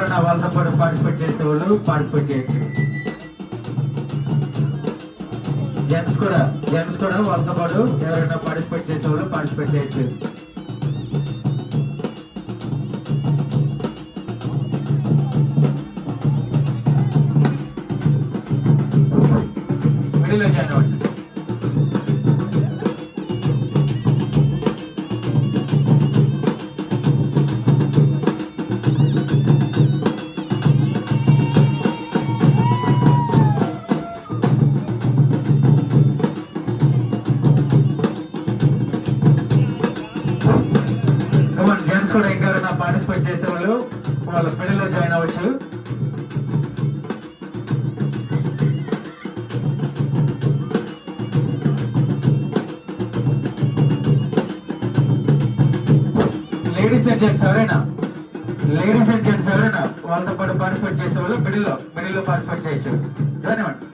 ఎవరైనా వాళ్ళతో పాటు పార్టిసిపేట్ చేసే వాళ్ళు పార్టిసిపేట్ చేయొచ్చు. జెంట్స్ కూడా వాళ్ళతో పాటు ఎవరైనా పార్టిసిపేట్ చేసే వాళ్ళు పార్టిసిపేట్ చేయొచ్చు. మిడిల్లో జాయిన్ అవ్వండి. జెంట్స్ కూడా ఇంకెవరైనా పార్టిసిపేట్ చేసే వాళ్ళు వాళ్ళ మిడిల్లో జాయిన్ అవ్వచ్చు. లేడీస్ అండ్ జెంట్స్ ఎవరైనా వాళ్ళతో పాటు పార్టిసిపేట్ చేసే వాళ్ళు మిడిల్లో పార్టిసిపేట్ చేయొచ్చు. ధన్యవాదాలు.